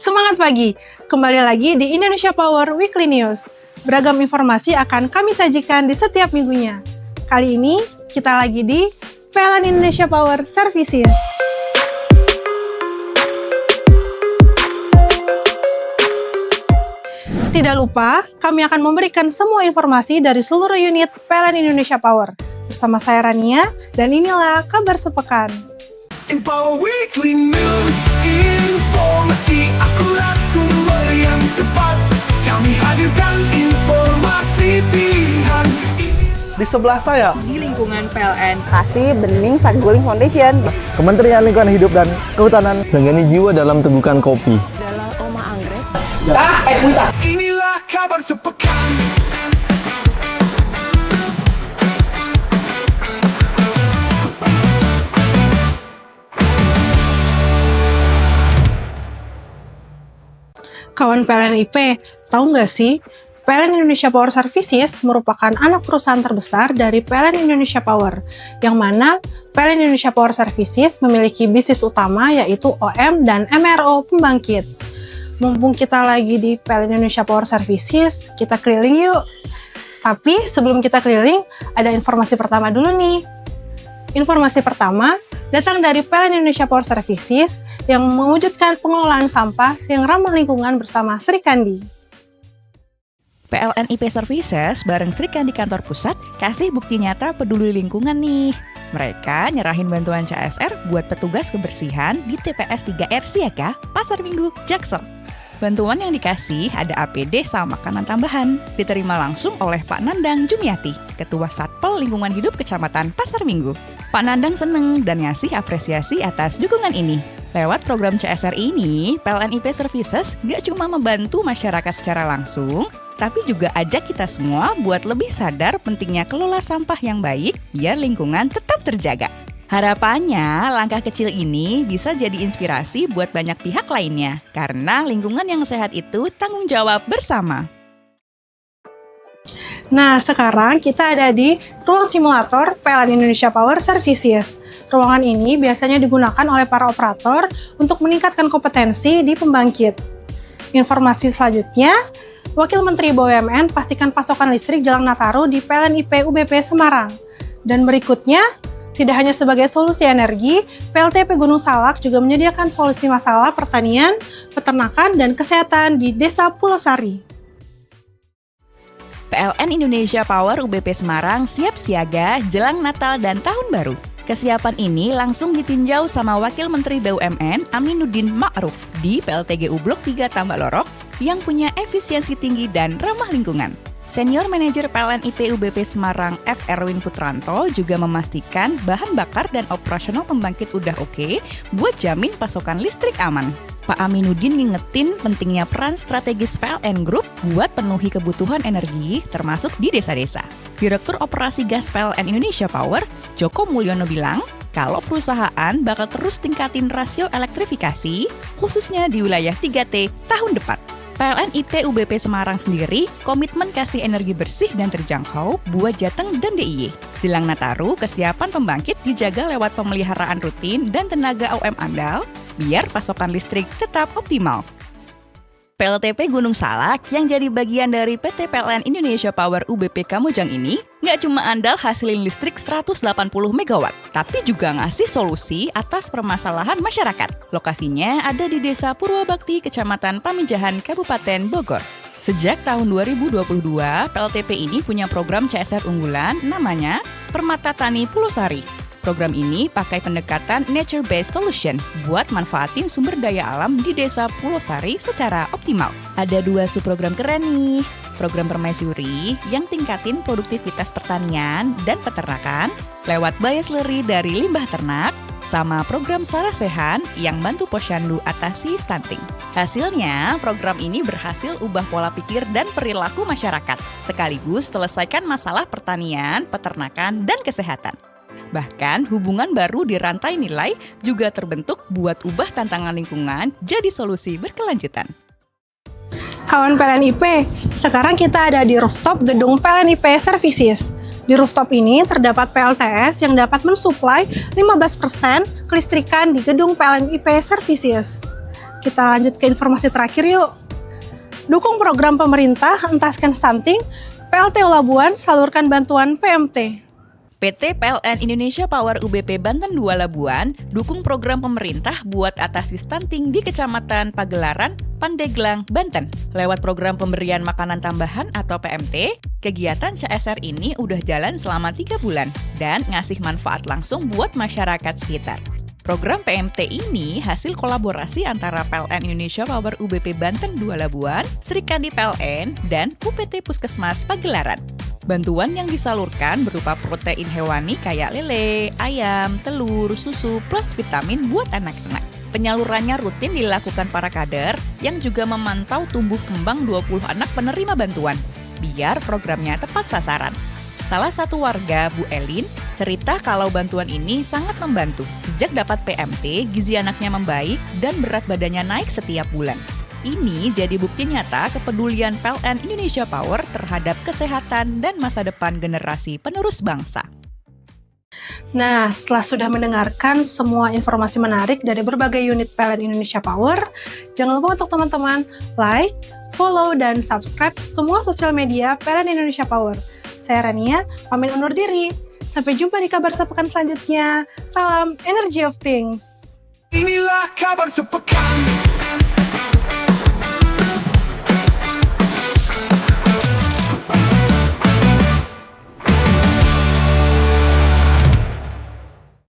Semangat pagi, kembali lagi di Indonesia Power Weekly News. Beragam informasi akan kami sajikan di setiap minggunya. Kali ini kita lagi di PLN Indonesia Power Services. Tidak lupa, kami akan memberikan semua informasi dari seluruh unit PLN Indonesia Power. Bersama saya Rania, dan inilah kabar sepekan. In Power Weekly News, informasi akurat, sumber yang tepat. Kami hadirkan informasi pilihan. Di sebelah saya, di lingkungan PLN Kasih Bening Saguling Foundation, Kementerian Lingkungan Hidup dan Kehutanan, Senggani Jiwa dalam Tegukan Kopi. adalah Oma Anggrek. Inilah kabar sepekan. Kawan PLN IP, tahu nggak sih? PLN Indonesia Power Services merupakan anak perusahaan terbesar dari PLN Indonesia Power, yang mana PLN Indonesia Power Services memiliki bisnis utama yaitu OM dan MRO pembangkit. Mumpung kita lagi di PLN Indonesia Power Services, kita keliling yuk. Tapi sebelum kita keliling, ada informasi pertama dulu nih. Informasi pertama datang dari PLN Indonesia Power Services yang mewujudkan pengelolaan sampah yang ramah lingkungan bersama Sri Kandi. PLN IP Services bareng Sri Kandi kantor pusat kasih bukti nyata peduli lingkungan nih. Mereka nyerahin bantuan CSR buat petugas kebersihan di TPS 3R Siaga, Pasar Minggu, Jaksel. Bantuan yang dikasih ada APD sama makanan tambahan, diterima langsung oleh Pak Nandang Jumiati, Ketua Satpol Lingkungan Hidup Kecamatan Pasar Minggu. Pak Nandang seneng dan ngasih apresiasi atas dukungan ini. Lewat program CSR ini, PLN IP Services gak cuma membantu masyarakat secara langsung, tapi juga ajak kita semua buat lebih sadar pentingnya kelola sampah yang baik biar lingkungan tetap terjaga. Harapannya, langkah kecil ini bisa jadi inspirasi buat banyak pihak lainnya, karena lingkungan yang sehat itu tanggung jawab bersama. Nah, sekarang kita ada di ruang simulator PLN Indonesia Power Services. Ruangan ini biasanya digunakan oleh para operator untuk meningkatkan kompetensi di pembangkit. Informasi selanjutnya, Wakil Menteri BUMN pastikan pasokan listrik Jelang Nataru di PLN IP UBP Semarang. Dan berikutnya, tidak hanya sebagai solusi energi, PLTP Gunung Salak juga menyediakan solusi masalah pertanian, peternakan, dan kesehatan di Desa Pulau Sari. PLN Indonesia Power UBP Semarang siap siaga jelang Natal dan Tahun Baru. Kesiapan ini langsung ditinjau sama Wakil Menteri BUMN Aminuddin Ma'ruf di PLTGU Blok 3 Tambak Lorok yang punya efisiensi tinggi dan ramah lingkungan. Senior Manajer PLN IP UBP Semarang F. Erwin Putranto juga memastikan bahan bakar dan operasional pembangkit udah oke buat jamin pasokan listrik aman. Pak Aminuddin ngingetin pentingnya peran strategis PLN Group buat penuhi kebutuhan energi termasuk di desa-desa. Direktur Operasi Gas PLN Indonesia Power, Joko Mulyono bilang, kalau perusahaan bakal terus tingkatin rasio elektrifikasi, khususnya di wilayah 3T tahun depan. PLN IP UBP Semarang sendiri komitmen kasih energi bersih dan terjangkau buat Jateng dan DIY. Jelang Nataru, kesiapan pembangkit dijaga lewat pemeliharaan rutin dan tenaga OM andal, biar pasokan listrik tetap optimal. PLTP Gunung Salak yang jadi bagian dari PT PLN Indonesia Power UBP Kamojang ini nggak cuma andal hasilin listrik 180 MW, tapi juga ngasih solusi atas permasalahan masyarakat. Lokasinya ada di Desa Purwabakti, Kecamatan Pamijahan, Kabupaten Bogor. Sejak tahun 2022, PLTP ini punya program CSR unggulan namanya Permata Tani Pulau Sari. Program ini pakai pendekatan nature-based solution buat manfaatin sumber daya alam di Desa Pulau Sari secara optimal. Ada 2 subprogram keren nih. Program Permaisuri yang tingkatin produktivitas pertanian dan peternakan lewat bioslurry dari limbah ternak, sama program Sarasehan yang bantu posyandu atasi stunting. Hasilnya, program ini berhasil ubah pola pikir dan perilaku masyarakat, sekaligus selesaikan masalah pertanian, peternakan, dan kesehatan. Bahkan hubungan baru di rantai nilai juga terbentuk buat ubah tantangan lingkungan jadi solusi berkelanjutan. Kawan PLN IP, sekarang kita ada di rooftop gedung PLN IP Services. Di rooftop ini terdapat PLTS yang dapat mensuplai 15% kelistrikan di gedung PLN IP Services. kita lanjut ke informasi terakhir yuk. Dukung program pemerintah entaskan stunting, PLTU Labuan salurkan bantuan PMT. PT PLN Indonesia Power UBP Banten 2 Labuan dukung program pemerintah buat atasi stunting di Kecamatan Pagelaran, Pandeglang, Banten. Lewat program pemberian makanan tambahan atau PMT, kegiatan CSR ini udah jalan selama 3 bulan dan ngasih manfaat langsung buat masyarakat sekitar. Program PMT ini hasil kolaborasi antara PLN Indonesia Power UBP Banten 2 Labuan, Srikandi PLN, dan UPT Puskesmas Pagelaran. Bantuan yang disalurkan berupa protein hewani kayak lele, ayam, telur, susu, plus vitamin buat anak-anak. Penyalurannya rutin dilakukan para kader yang juga memantau tumbuh kembang 20 anak penerima bantuan, biar programnya tepat sasaran. Salah satu warga, Bu Elin, cerita kalau bantuan ini sangat membantu. Sejak dapat PMT, gizi anaknya membaik dan berat badannya naik setiap bulan. Ini jadi bukti nyata kepedulian PLN Indonesia Power terhadap kesehatan dan masa depan generasi penerus bangsa. Nah, setelah sudah mendengarkan semua informasi menarik dari berbagai unit PLN Indonesia Power, jangan lupa untuk teman-teman like, follow, dan subscribe semua sosial media PLN Indonesia Power. Saya Rania, pamit undur diri. Sampai jumpa di kabar sepekan selanjutnya. Salam Energy of Things. Inilah kabar sepekan.